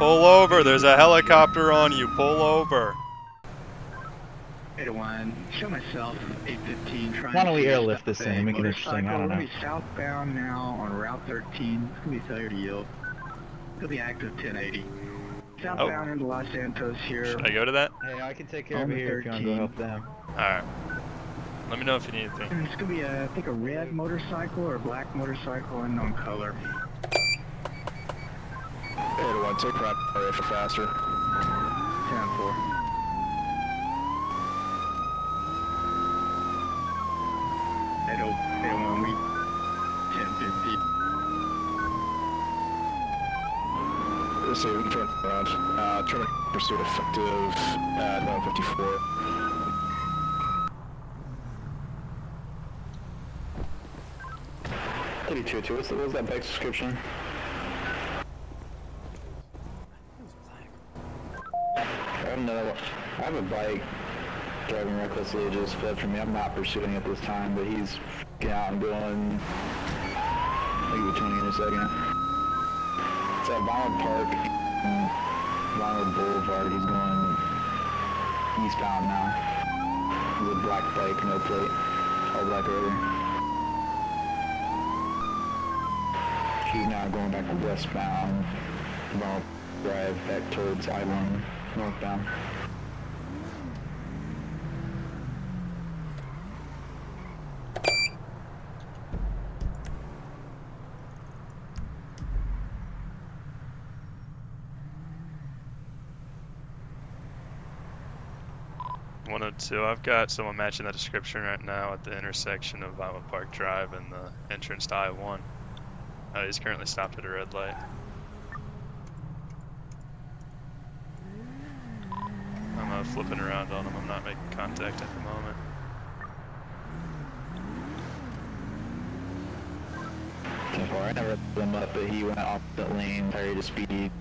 Pull over, there's a helicopter on you, pull over. 801, show myself, 815, trying Why don't we to airlift stop this a thing and make it interesting? I don't know. We're going to be southbound now on Route 13. It's going to be failure to yield. It'll be active 1080. Southbound into Los Santos here. Should I go to that? Hey, I can take care of it here if you want to go help them. Alright. Let me know if you need anything. It's going to be, I think, a red motorcycle or a black motorcycle, unknown color. 801, take primary for faster. 10-4. 801, we 1050. Let's see, we can turn around. Turn pursuit effective at 154. What was that bike's description? I have a bike driving recklessly, it just fled from me. I'm not pursuing it this time, but he's getting out and going. I'll give you 20 in a second. It's at Violent Park, Violent Boulevard. He's going eastbound now. He's a black bike, no plate, all black rider. He's now going back westbound, Violent Drive back towards I-1 northbound. I've got someone matching that description right now at the intersection of Violent Park Drive and the entrance to I-1. He's currently stopped at a red light. I'm flipping around on him. I'm not making contact at the moment. I never let him up, but he went off the lane, carried his speed,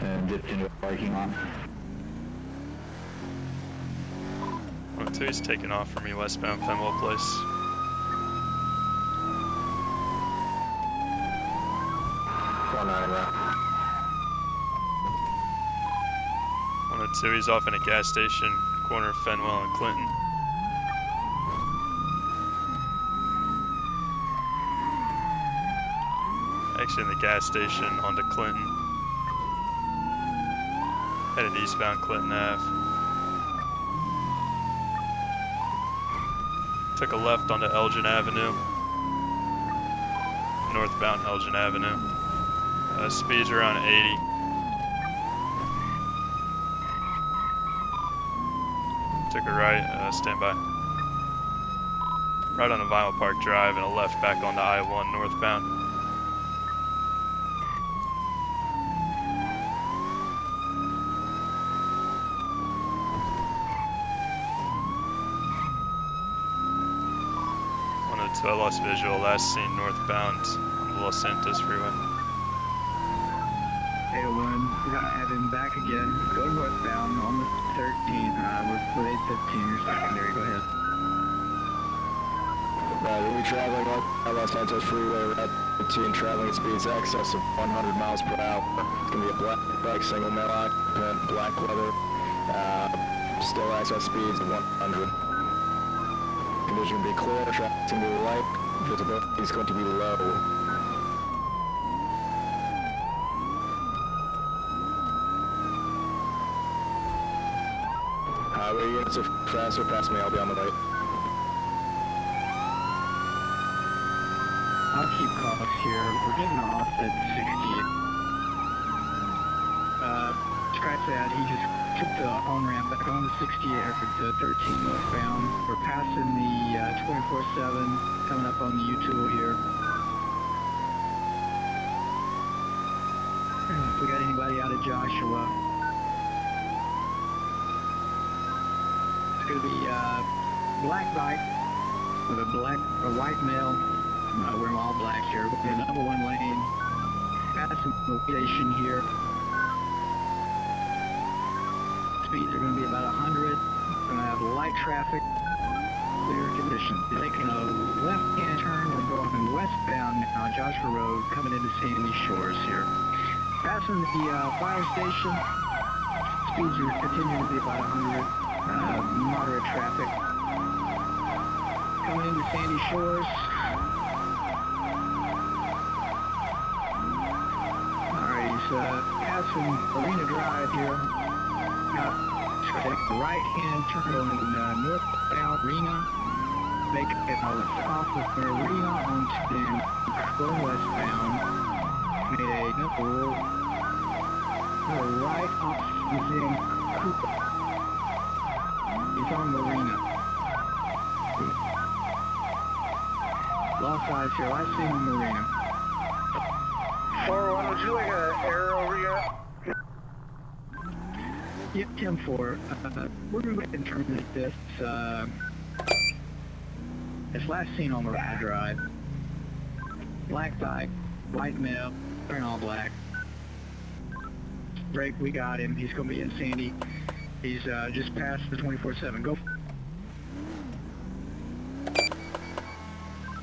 and dipped into a parking lot. He's taking off for me westbound Fenwell Place. He's off in a gas station, corner of Fenwell and Clinton. Actually in the gas station onto Clinton. Headed eastbound Clinton Ave. Took a left onto Elgin Avenue. Northbound Elgin Avenue. Speed's around 80. Took a right, stand by. Right on the Violent Park Drive and a left back onto I-1 northbound. I lost visual, last seen northbound on the Los Santos freeway. 801, we're gonna have him back again. Go northbound on the 13. We're 815, you're secondary, go ahead. We'll be traveling on Los Santos freeway, Route 13, traveling speeds excess of 100 miles per hour. It's gonna be a black bike, single male occupant, black leather, still access speeds of 100. Condition will be clear, traffic's going to be light, visibility is going to be low. Highway units are faster, pass me, I'll be on the way. I'll keep costs here, we're getting off at 68. Scratch that, he just took the on-ramp back on the 68 or the 13 northbound. We're passing the 24/7, coming up on the U-tool here. If we got anybody out of Joshua. It's going to be black bike with a white male. We're all black here. We're in the number one lane. Passing the station here. Speeds are going to be about 100. We're going to have light traffic, clear conditions. We're taking a left-hand turn. We're going westbound now, Joshua Road, coming into Sandy Shores here. Passing the fire station. Speeds are continuing to be about 100. Moderate traffic. Coming into Sandy Shores. Alright, he's passing Arena Drive here. Take the right-hand turn on northbound Arena. Make it off of Arena onto the going westbound. Made a number right off within Cooper. He's on Marina. Lost eyes here. Last seen on Marina. 401, would you like an arrow over here? Yep, 10-4. We're going to go ahead and terminate this. It's last seen on Marina Drive. Black bike, white male, wearing all black. Break, we got him. He's going to be in Sandy. He's just past the 24/7. Go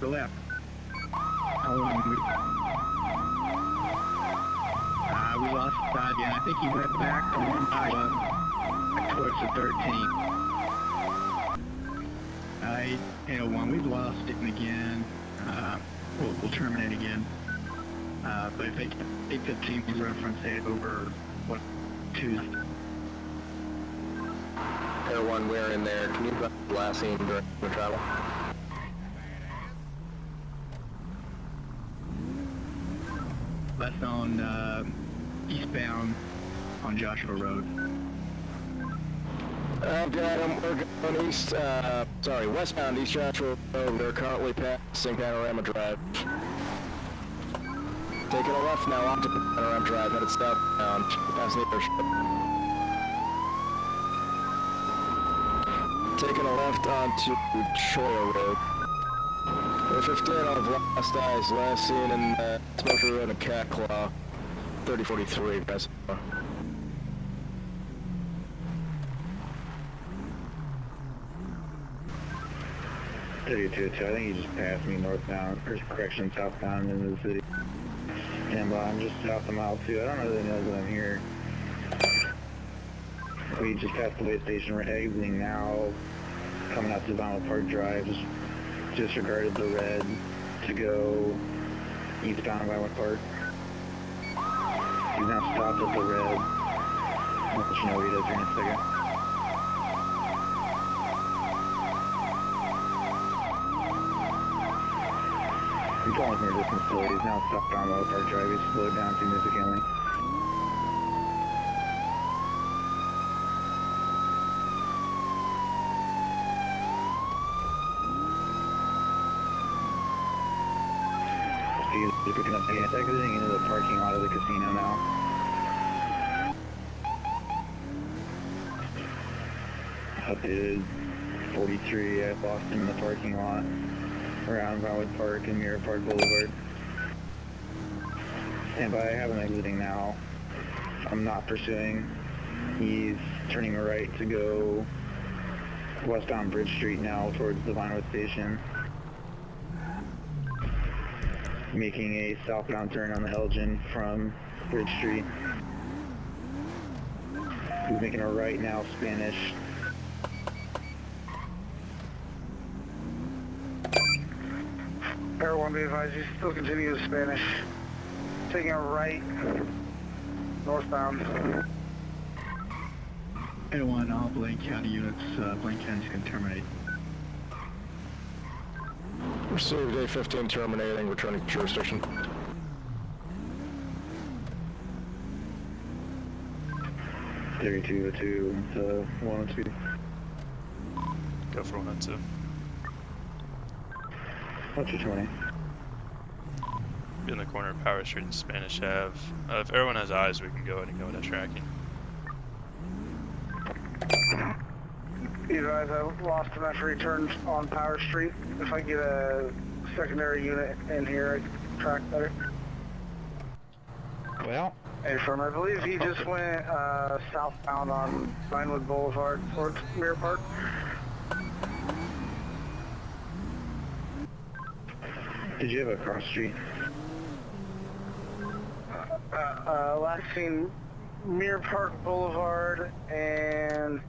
left. Hold on. We lost the side again. I think he went back towards the 13. 801. We've lost him again. We'll terminate again. But if 815 is reference it over what Tuesday. Air 1, we're in there. Can you put the last scene during the travel? Left on eastbound on Joshua Road. I've got them. We're going east, westbound East Joshua Road. They're currently passing Panorama Drive. Taking a left now onto Panorama Drive, headed southbound, past the airstrip. Taking a left onto Choya Road. We're 15 of Lost Eyes, last seen in Smoker Road and Cat Claw, 3043, guys. 32-2, I think he just passed me northbound, or correction, southbound into the city. And I'm just south of mile 2. I don't really know that I'm here. We just passed the way station. We're exiting now, coming out to Vinyl Park Drive. Just disregarded the red to go eastbound Vinyl Park. He's now stopped at the red. I'll let you know what he does here in a second. He's going from a distance still. He's now stopped on Vinyl Park Drive. He's slowed down significantly. He's picking up again. It's exiting into the parking lot of the casino now. Updated 43, I lost him in the parking lot around Vinewood Park and Mirror Park Boulevard. Stand by, I have him exiting now. I'm not pursuing. He's turning right to go westbound Bridge Street now towards the Vinewood station. Making a southbound turn on the Elgin from Bridge Street. He's making a right now, Spanish. Air 1, be advised, you still continue to Spanish. Taking a right, northbound. 801, all Blaine County units, Blaine County's can terminate. Received A15 terminating, returning to jurisdiction. .3202 to 102. Go for 102. What's your 20? Be in the corner of Power Street and Spanish Ave. If everyone has eyes, we can go ahead and go into tracking. You guys, I lost him after he turned on Power Street. If I get a secondary unit in here, I can track better. Well, Hey, firm, I believe he just went southbound on Vinewood Boulevard towards Mirror Park. Did you have a cross street? Last seen Mirror Park Boulevard and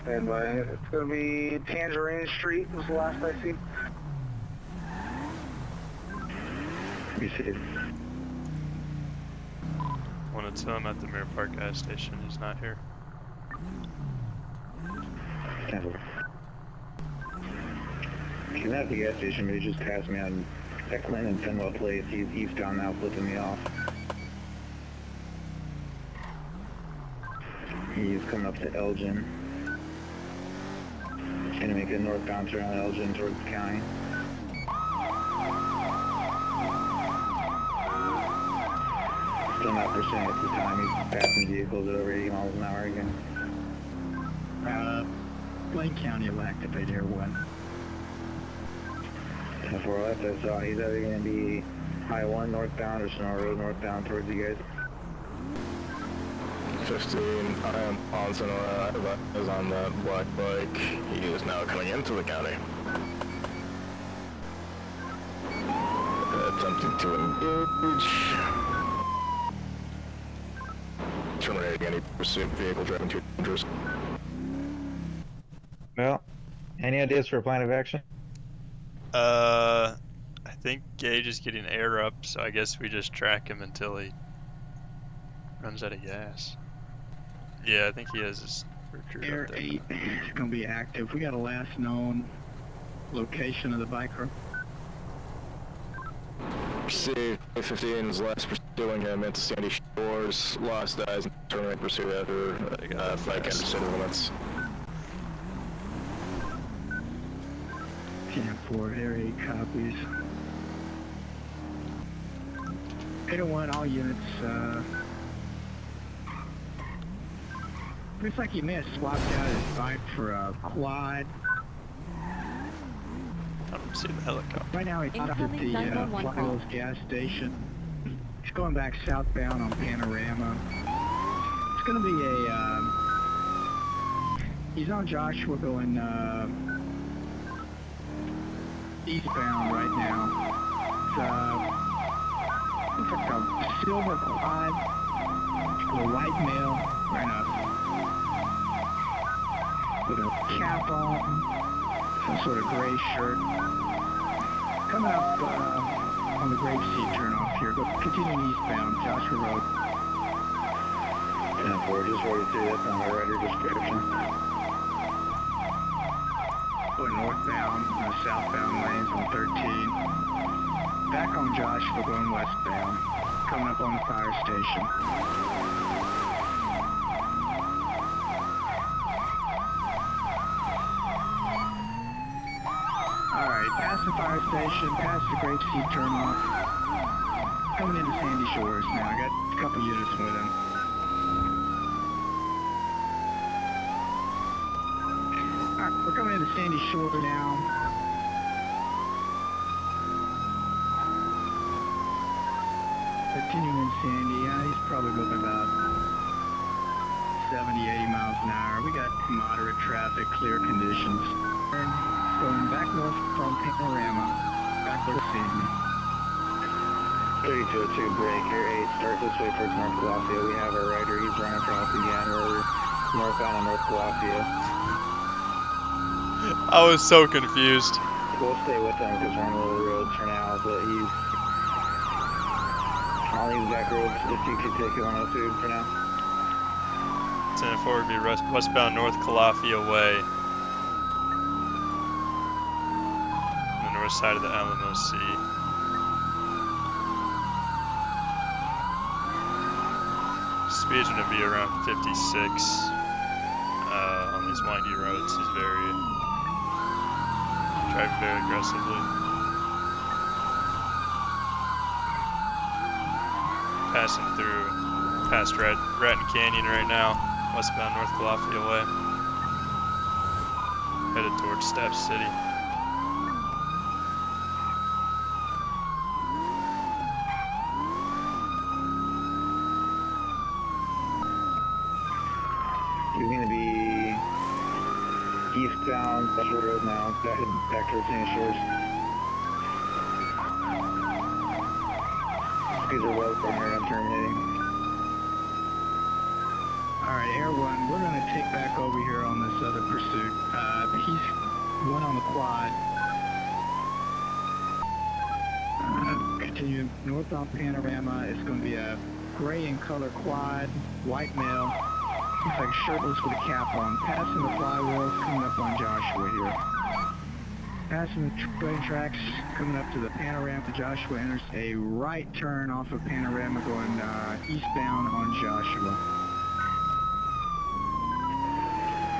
stand by. It's gonna be Tangerine Street was the last I seen. Let me see. Wanted to him at the Mirror Park gas station. He's not here. He's not at the gas station, but he just passed me on Eklund and Fenwell Place. He's eastbound now, flipping me off. He's coming up to Elgin. He's gonna make a northbound turn on Elgin towards the county. Still not pursuing at the time. He's passing vehicles at over 80 miles an hour again. Blaine County will activate Air 1. Before left, I saw he's either going to be High 1 northbound or Sonora Road northbound towards you guys. 15, I am on Sonora. I was on that black bike. He is now coming into the county. Attempting to engage. Terminating any pursuit vehicle driving too dangerous. Well, any ideas for a plan of action? I think Gage is getting air up, so I guess we just track him until he runs out of gas. Yeah, I think he has his recruit Air up there. 8 is going to be active. We got a last known location of the biker. C-15 is last pursuing him into Sandy Shores. Lost eyes and terminate pursuit after flank under city limits. 10-4, Air 8 copies. 801, all units, looks like he may have swapped out his bike for a quad. I don't see the helicopter. Right now he's out at the Flywheels gas station. He's going back southbound on Panorama. It's gonna be he's on Joshua going, eastbound right now. It's like a silver quad, a white male, wearing with a cap on, some sort of gray shirt. Coming up on the Grapeseed turnoff here, but continuing eastbound, Joshua Road. 10-4, just 42, that's on the rider description. Going northbound, in the southbound lanes on 13. Back on Joshua, going westbound. Coming up on the fire station. Alright, past the fire station, past the Grapeseed turnoff. Coming into Sandy Shores now. I got a couple units with him. Alright, we're coming into Sandy Shore now. Continuing in Sandy, he's probably going about 70, 80 miles an hour. We got moderate traffic, clear conditions. Going back north from Panorama, back towards Sandy. 3202 break, Air 8 starts this way towards North Calafia. We have our rider, he's running from us again. We're northbound on North Calafia. I was so confused. We'll stay with him because we're on the little road for now, but he's on these back roads if you could take it 102 for now. 10-4 would be westbound North Calafia Way. On the north side of the Alamo Sea. Speed's gonna be around 56 on these windy roads. He's driving very aggressively. Passing through past Ratton Canyon right now, westbound North Calafia Way. Headed towards Staff City. He's going to be eastbound Special Road now, back towards Sandy Shores. These are well from here, I'm terminating. Alright, Air 1, we're going to take back over here on this other pursuit. He's one on the quad. Continue northbound panorama. It's going to be a gray in color quad, white male. Looks like shirtless with a cap on. Passing the flywheels, coming up on Joshua here. Passing the train tracks, coming up to the panorama. Joshua enters a right turn off of panorama going eastbound on Joshua.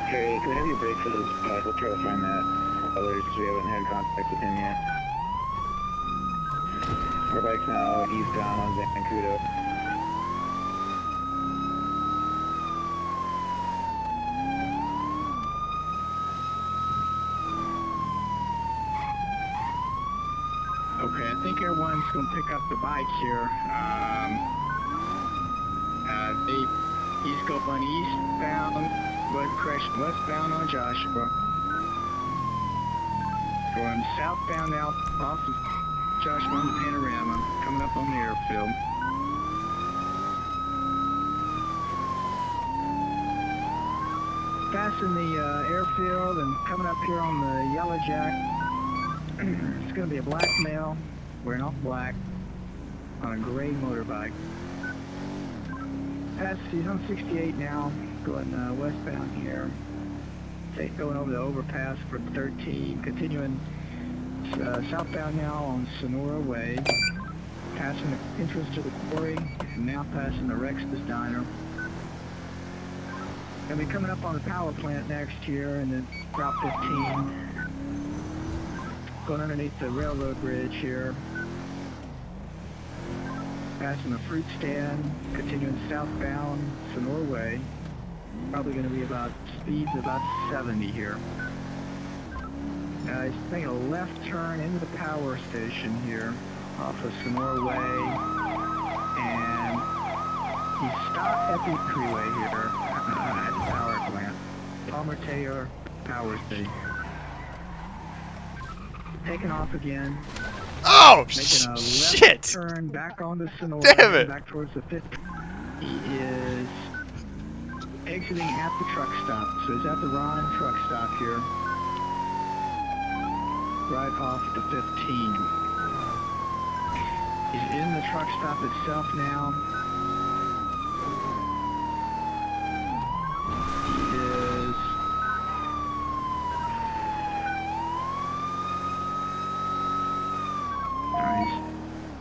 Okay, can we have you break for this? We'll try to find that other because we haven't had contact with him yet. Our bike's now eastbound on Zancudo. Okay, I think everyone's going to pick up the bike here. He's going eastbound, but crashed westbound on Joshua. Going southbound now off of Joshua on the panorama, coming up on the airfield. Passing the airfield and coming up here on the Yellow Jack. It's going to be a black male, wearing all black, on a gray motorbike. He's on 68 now, going westbound here. Going over the overpass for 13, continuing southbound now on Sonora Way. Passing the entrance to the quarry, and now passing the Rex's Diner. Gonna be coming up on the power plant next here, and then Route 15. Going underneath the railroad bridge here. Passing the fruit stand, continuing southbound Sonora Way. Probably going to be about speeds about 70 here. He's making a left turn into the power station here off of Sonora Way, and he stopped at the freeway here at the power plant. Palmer Taylor Power Station. Taking off again. Oh, Making a left shit! turn back onto Sonora. Damn it! Back towards the 50. He is exiting at the truck stop. So he's at the Ron truck stop here. Right off the 15. He's in the truck stop itself now. He is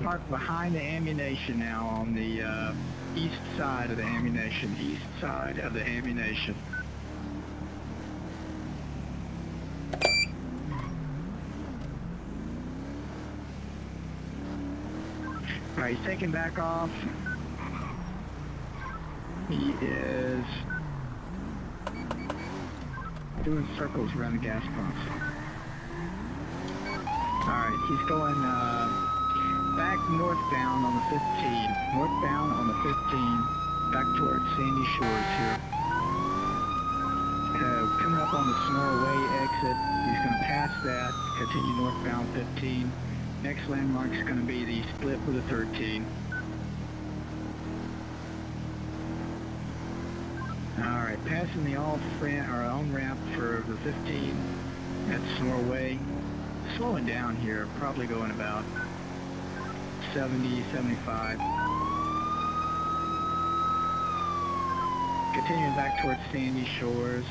parked behind the ammunition now on the east side of the ammunition. Alright, he's taking back off. He is doing circles around the gas pumps. Alright, he's going back northbound on the 15. Northbound on the 15, back towards Sandy Shores here. Coming up on the Sonora Way exit, he's going to pass that, continue northbound 15. Next landmark is going to be the split with the 13. Alright, passing the on-ramp for the 15 at Sonora Way. Slowing down here, probably going about 70, 75. Continuing back towards Sandy Shores.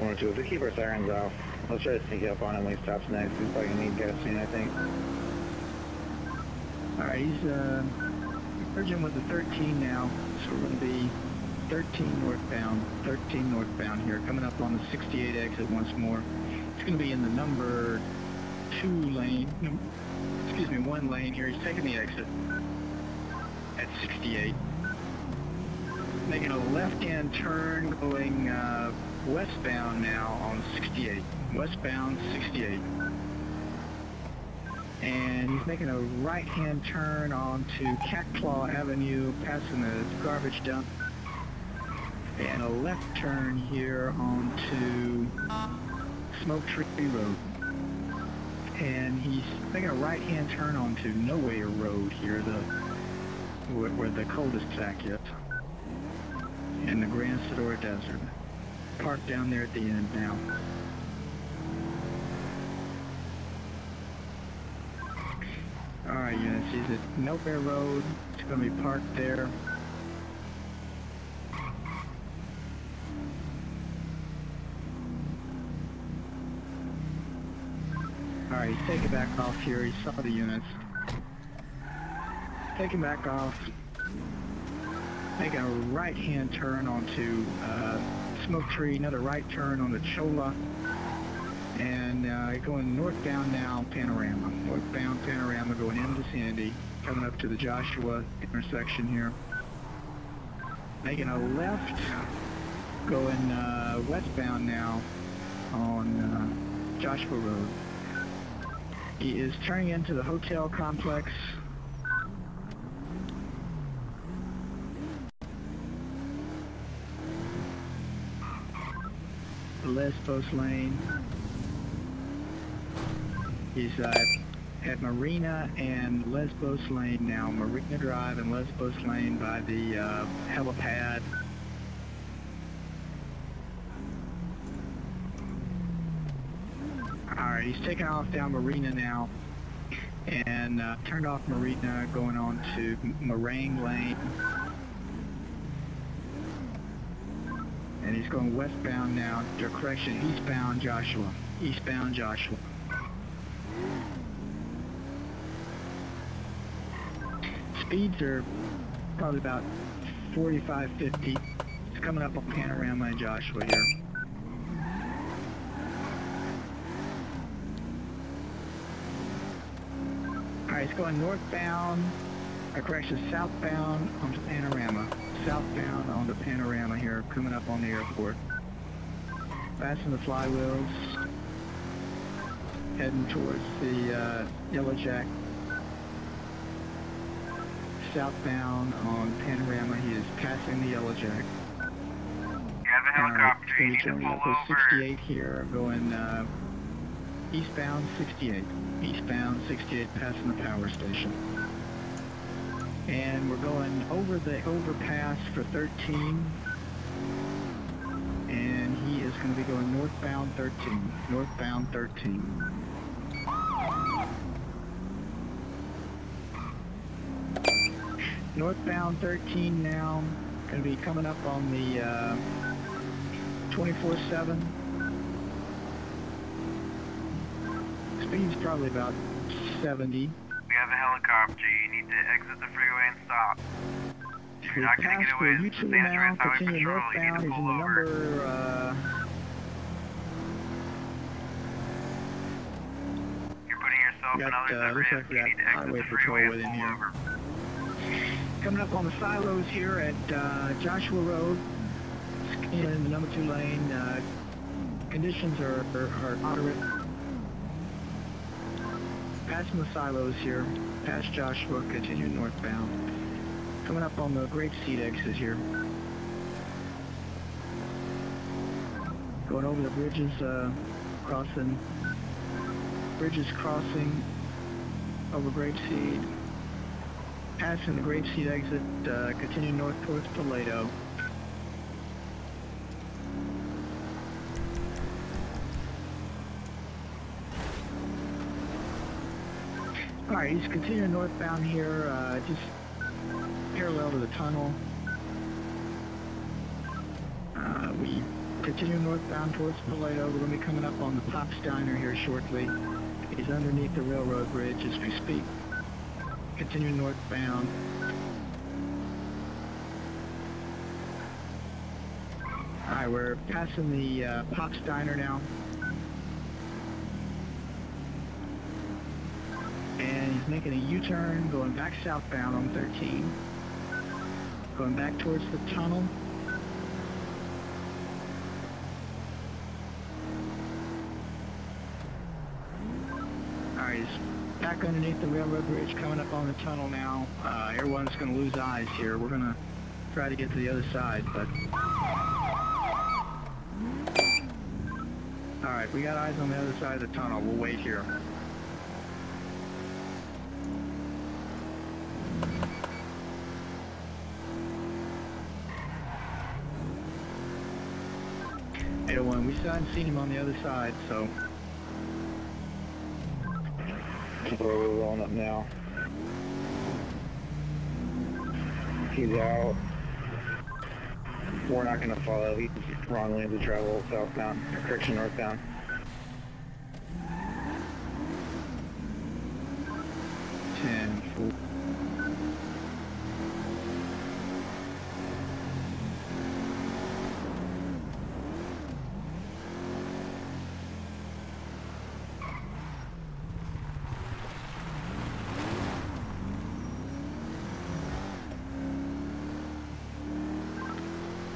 1 or 2, if we keep our sirens off, let's try to sneak up on him when he stops next. He's probably going to need gasoline, I think. Alright, he's merging with the 13 now, so we're going to be 13 northbound here, coming up on the 68 exit once more. It's going to be in the number 1 lane here. He's taking the exit at 68. Making a left-hand turn going westbound now on 68. Westbound 68. And he's making a right-hand turn onto Catclaw Avenue, passing the garbage dump. And a left turn here onto Smoke Tree Road. and he's making a right-hand turn onto Nowhere Road here, where the cul-de-sac is, in the Grand Sedora Desert. Parked down there at the end now. Alright, units, he's at Nowhere Road. It's going to be parked there. Alright, he's taking back off here. He saw the units. Taking back off. Making a right-hand turn onto Smoke Tree. Another right turn on the Chola. And going northbound now, Panorama. Northbound Panorama going into Sandy. Coming up to the Joshua intersection here. Making a left. Going westbound now on Joshua Road. He is turning into the hotel complex. Lesbos Lane. He's at Marina and Lesbos Lane now. Marina Drive and Lesbos Lane by the helipad. Alright, he's taking off down Marina now, and turned off Marina, going on to Meringue Lane. And he's going westbound now, correction, eastbound Joshua. Eastbound Joshua. Speeds are probably about 45, 50. It's coming up on Panorama and Joshua here. Alright, it's going northbound, correction, southbound onto Panorama. Southbound onto Panorama here, coming up on the airport. Fasten the flywheels. Heading towards the Yellow Jack. Southbound on Panorama, he is passing the Yellow Jack. You have a helicopter, you need to pull over. 68 here, going eastbound 68. Eastbound 68, passing the power station. And we're going over the overpass for 13. And he is going to be going northbound 13. Northbound 13. Northbound 13 now. Going to be coming up on the 24/7. Speed's probably about 70. We have a helicopter. You need to exit the freeway and stop. If you're not going to get away, this is the San Andreas Highway Patrol. You need to pull over. You're putting yourself and others at risk. You need to exit the freeway and pull over. Coming up on the silos here at Joshua Road, in the number 2 lane. Conditions are moderate. Passing the silos here, past Joshua, continuing northbound. Coming up on the Grapeseed exit here. Going over the bridges, crossing over Grapeseed. Passing the Grapeseed exit, continuing north towards Toledo. Alright, he's continuing northbound here, just parallel to the tunnel. We continue northbound towards Toledo. We're going to be coming up on the Pop's Diner here shortly. He's underneath the railroad bridge as we speak. Continuing northbound. Alright, we're passing the Pop's Diner now. And he's making a U-turn, going back southbound on 13. Going back towards the tunnel. Alright, he's back underneath the railroad bridge, coming up on the tunnel now. Everyone's going to lose eyes here. We're going to try to get to the other side, but... Alright, we got eyes on the other side of the tunnel. We'll wait here. 801, we still haven't seen him on the other side, so. We're rolling up now. He's out. We're not going to follow. He's wrong lane to travel southbound, correction northbound.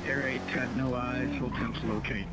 Air 8 got no eyes, full temps locate.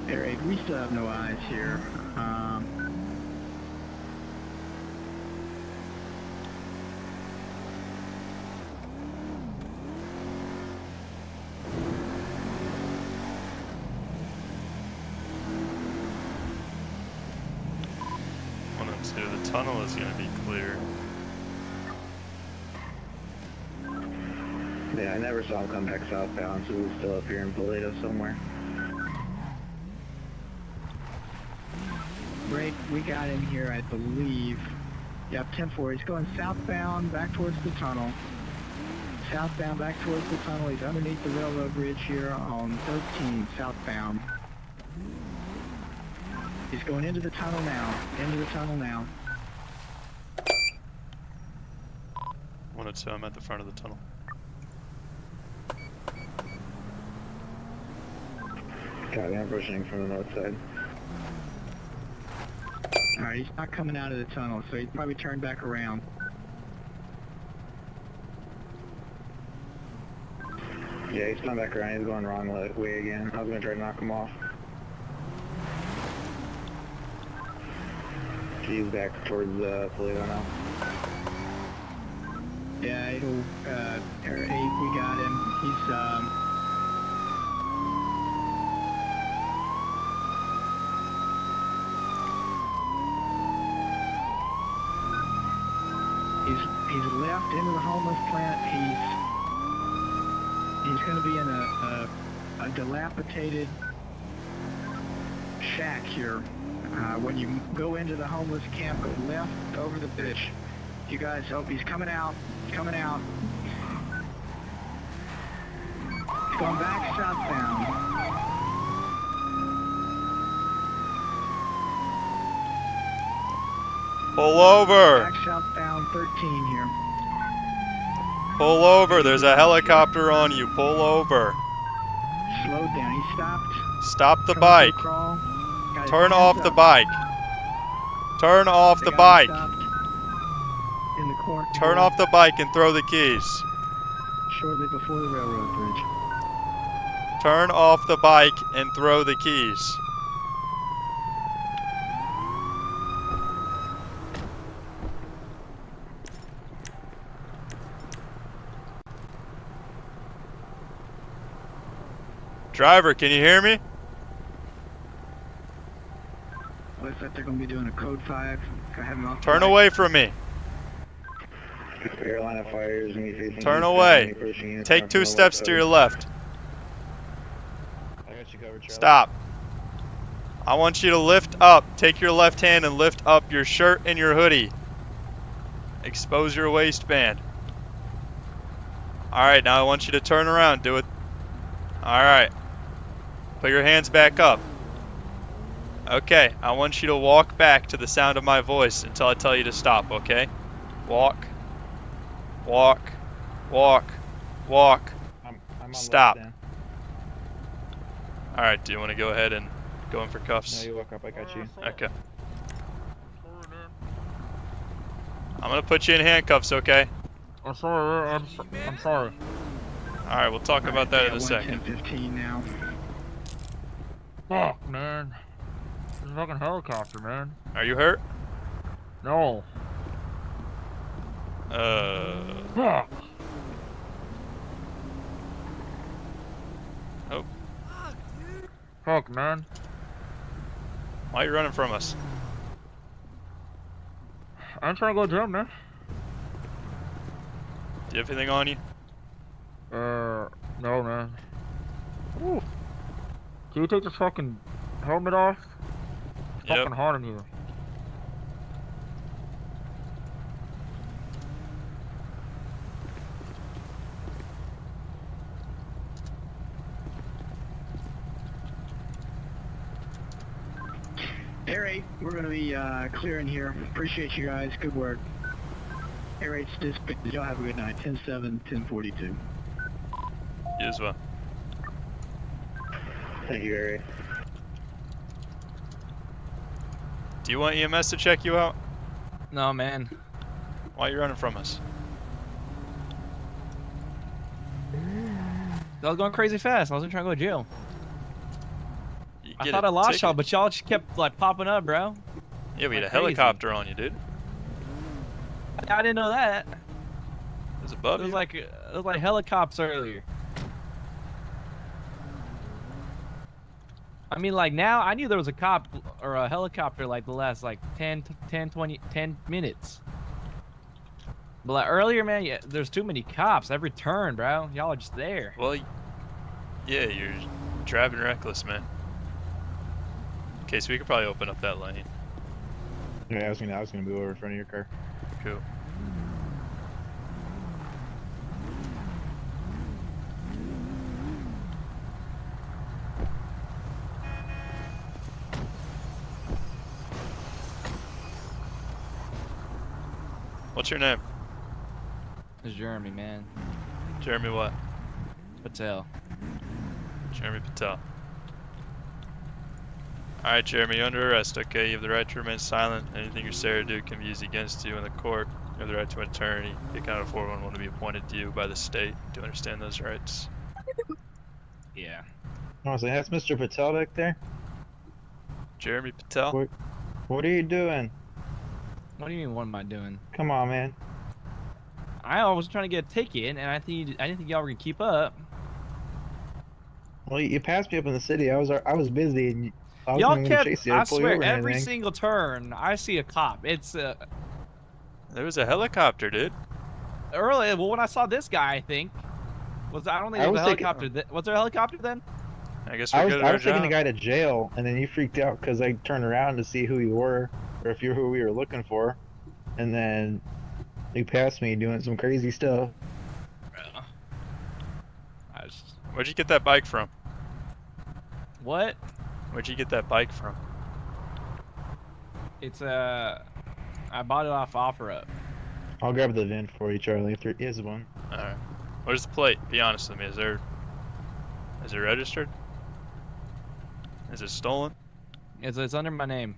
Air 8, we still have no eyes here. One and two. The tunnel is going to be clear. Yeah, I never saw him come back southbound, so he's still up here in Toledo somewhere. Great, we got him here, I believe. Yep, 10-4. He's going southbound, back towards the tunnel. Southbound, back towards the tunnel. He's underneath the railroad bridge here on 13, southbound. He's going into the tunnel now. Into the tunnel now. One and two. I'm at the front of the tunnel. Got him pushing from the north side. Alright, he's not coming out of the tunnel, so he's probably turned back around. Yeah, he's coming back around. He's going wrong way again. I was going to try to knock him off. He's back towards Toledo now. Yeah, it'll, Air 8, we got him. He's, He's left into the homeless plant. He's going to be in a dilapidated shack here. When you go into the homeless camp, go left over the bridge. You guys, oh, he's coming out. He's coming out. He's going back southbound. Pull over! Back southbound 13 here. Pull over! There's a helicopter on you. Pull over. Slowed down. He stopped. Stop the Turned bike. to the crawl. Got his Turn hands off the up. bike. Turn off They the got him bike. stopped in the corner. Turn off the bike and throw the keys. Shortly before the railroad bridge. Turn off the bike and throw the keys. Driver, can you hear me? Looks like they're going to be doing a code 5. Go ahead and off the Turn bike. away from me. Carolina fires and he's Turn away. Take 2 steps to your left. I got you covered, Charlie. Stop. I want you to lift up. Take your left hand and lift up your shirt and your hoodie. Expose your waistband. Alright, now I want you to turn around. Do it. Alright. Put your hands back up. Okay, I want you to walk back to the sound of my voice until I tell you to stop, okay? Walk. Walk. Walk. Walk. I'm on Stop. left Alright, do you want to go ahead and go in for then. cuffs? No, you walk up, I got you. Okay. I'm gonna put you in handcuffs, okay? I'm sorry, I'm sorry. Alright, we'll talk about that in a second. 10:15 now. Fuck, man. This fucking helicopter, man. Are you hurt? No. Fuck. Oh, Fuck, man. why are you running from us? I'm trying to go jump, man. Do you have anything on you? No, man. Ooh. Can you take this fucking helmet off? It's Yep. fucking hot in here. Air 8, we're going to be clearing here. Appreciate you guys. Good work. Air 8's dispatch. Y'all have a good night. 10-7, 10:42. You as well. Thank you, Gary. Do you want EMS to check you out? No, man. Why are you running from us? I was going crazy fast. I wasn't trying to go to jail. You I get thought a I lost ticket. y'all, but y'all just kept like popping up, bro. Yeah, we had a like crazy. helicopter on you, dude. I didn't know that. It was above you. It was like helicopters earlier. I mean, like now, I knew there was a cop or a helicopter like the last like 10 minutes. But like earlier, man, yeah, there's too many cops every turn, bro. Y'all are just there. Well, yeah, you're driving reckless, man. Okay, so we could probably open up that lane. Yeah, I was gonna move over in front of your car. Cool. What's your name? It's Jeremy, man. Jeremy what? Patel. Jeremy Patel. Alright, Jeremy, you're under arrest, okay? You have the right to remain silent. Anything you say or do can be used against you in the court. You have the right to an attorney. You cannot afford one to be appointed to you by the state. Do you understand those rights? Yeah. Oh, so that's Mr. Patel back there? Jeremy Patel? What are you doing? What do you mean? What am I doing? Come on, man. I was trying to get a ticket, and I didn't think y'all were gonna keep up. Well, you passed me up in the city. I was busy, and I was Y'all gonna kept. chase you. I Pull you swear, over and every everything. single turn, I see a cop. It's There was a helicopter, dude. early. Well, when I saw this guy, I think I don't think there was a helicopter. Was there a helicopter then? I guess we're good at I our was taking the job. guy to jail, and then you freaked out because I turned around to see who you were, or if you're who we were looking for, and then you passed me doing some crazy stuff. Where'd you get that bike from? What? Where'd you get that bike from? It's I bought it off OfferUp. I'll grab the VIN for you, Charlie, if there is one. Alright. Where's the plate? Be honest with me. Is it registered? Is it stolen? It's under my name.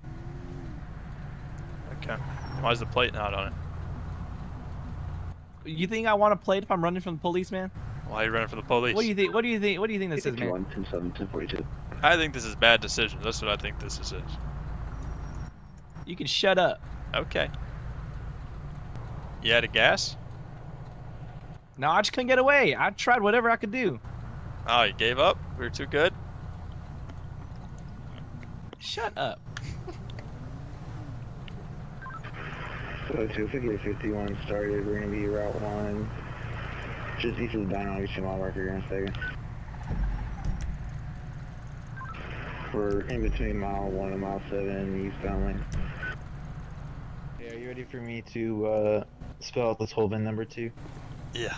Okay. Why is the plate not on it? You think I want a plate if I'm running from the police, man? Why are you running for the police? What do you think? What do you think? What do you think this is, man? 10-7, 10:42. I think this is bad decisions. That's what I think this is. You can shut up. Okay. You had a gas? No, I just couldn't get away. I tried whatever I could do. Oh, you gave up? We were too good? Shut up. So 250-51 started. We're gonna be Route 1. Just east of the dino. I'll get you mile marker here in a second. We're in between mile 1 and mile 7 eastbound lane. Yeah, are you ready for me to spell out this whole VIN number to you? Yeah.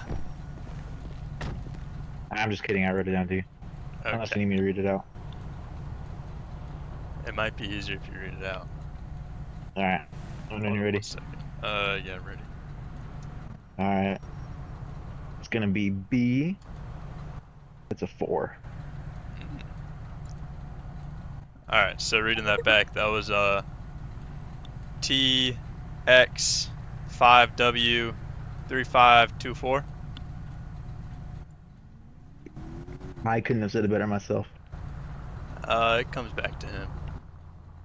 I'm just kidding, I wrote it down to you. Unless you Okay. need me to read it out. It might be easier if you read it out. Alright. When Hold you're on ready. 1 second. Yeah, I'm ready. Alright. It's gonna be B. It's a 4. Alright, so reading that back, that was TX 5W3524. I couldn't have said it better myself. It comes back to him.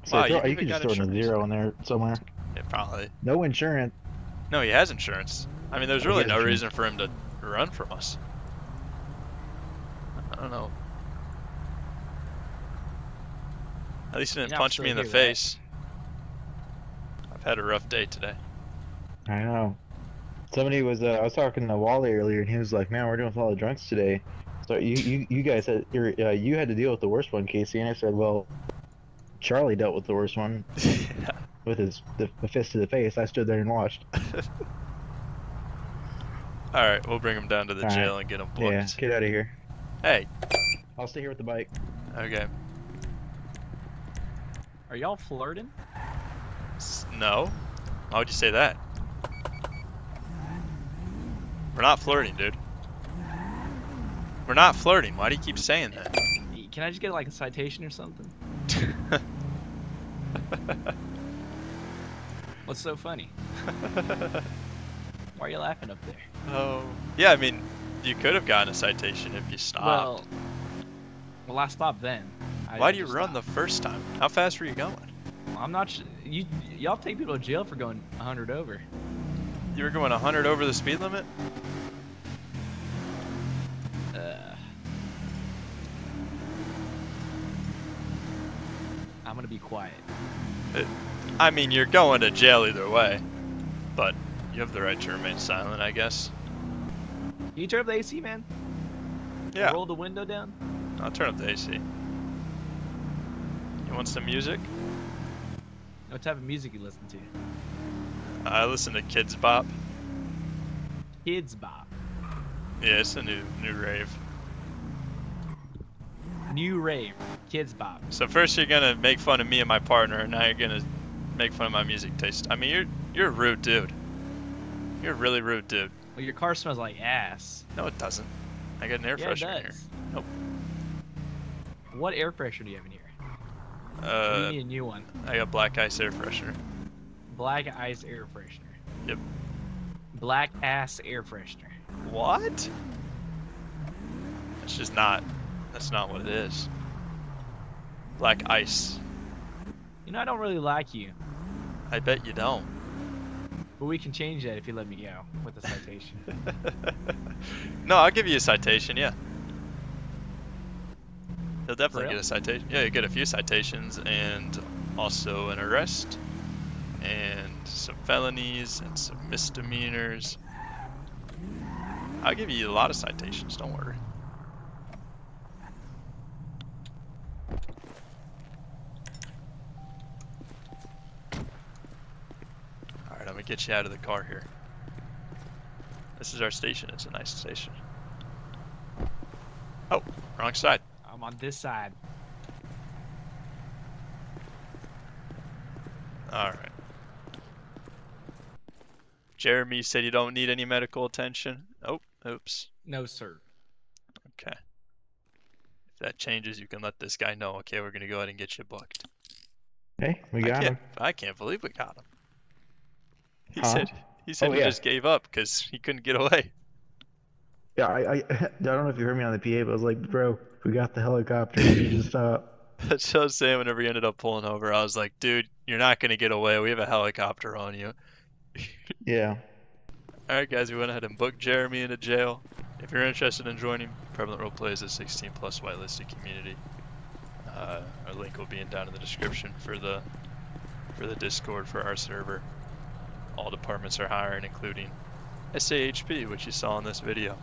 So Wow, you you even could just got throw in a insurance. 0 in there somewhere. Yeah, probably. No insurance. No, he has insurance. I mean, there's Oh, he really has no insurance. reason for him to run from us. I don't know. At least he didn't You know I'm punch still me in the here, right? face. I've had a rough day today. I know. Somebody was I was talking to Wally earlier, and he was like, "Man, we're doing with all the drunks today." So you guys had you had to deal with the worst one, Casey, and I said, "Well, Charlie dealt with the worst one with the fist to the face. I stood there and watched." Alright, we'll bring him down to the All right. jail and get him Yeah, booked. get out of here. Hey, I'll stay here with the bike. okay. Are y'all flirting? No? Why would you say that? We're not flirting, dude. We're not flirting. Why do you keep saying that? Can I just get like a citation or something? What's so funny? Why are you laughing up there? Oh. Yeah, I mean, you could have gotten a citation if you stopped. Well, I stopped then. Why do you run the first time? How fast were you going? I'm not. Y'all take people to jail for going 100 over. You were going 100 over the speed limit? I'm gonna be quiet. I mean, you're going to jail either way, but you have the right to remain silent, I guess. Can you turn up the AC, man? Yeah, Roll the window down. I'll turn up the AC. You want some music? What type of music you listen to? I listen to Kids Bop. Kids Bop. Yeah, it's a new rave. New rave. Kids Bop. So first you're gonna make fun of me and my partner, and now you're gonna make fun of my music taste. I mean, you're a rude dude. You're a really rude dude. Well, your car smells like ass. No, it doesn't. I got an air Yeah, it freshener here. does. Nope. What air pressure do you have in here? We need a new one. I got black ice air freshener. Black ice air freshener. Yep. Black ass air freshener. What? It's just not. That's not what it is. Black ice. You know, I don't really like you, I bet you don't. but we can change that if you let me go with the citation. No, I'll give you a citation, yeah. You'll definitely For real? get a citation. Yeah, you get a few citations and also an arrest and some felonies and some misdemeanors. I'll give you a lot of citations, don't worry. Alright, I'm gonna get you out of the car here. This is our station. It's a nice station. Oh, wrong side. I'm on this side. Alright. Jeremy said you don't need any medical attention. Oh, oops. No, sir. Okay. If that changes, you can let this guy know. Okay, we're gonna go ahead and get you booked. Hey, we got him. I can't believe we got him. He Huh? said Oh, he yeah. just gave up because he couldn't get away. Yeah, I don't know if you heard me on the PA, but I was like, "Bro, we got the helicopter. You need to stop." That's what I was saying whenever he ended up pulling over. I was like, dude, you're not gonna get away. We have a helicopter on you. Yeah. Alright guys, we went ahead and booked Jeremy into jail. If you're interested in joining, Prevalent Roleplay is a 16+ whitelisted community. Our link will be down in the description for the Discord for our server. All departments are hiring, including SAHP, which you saw in this video.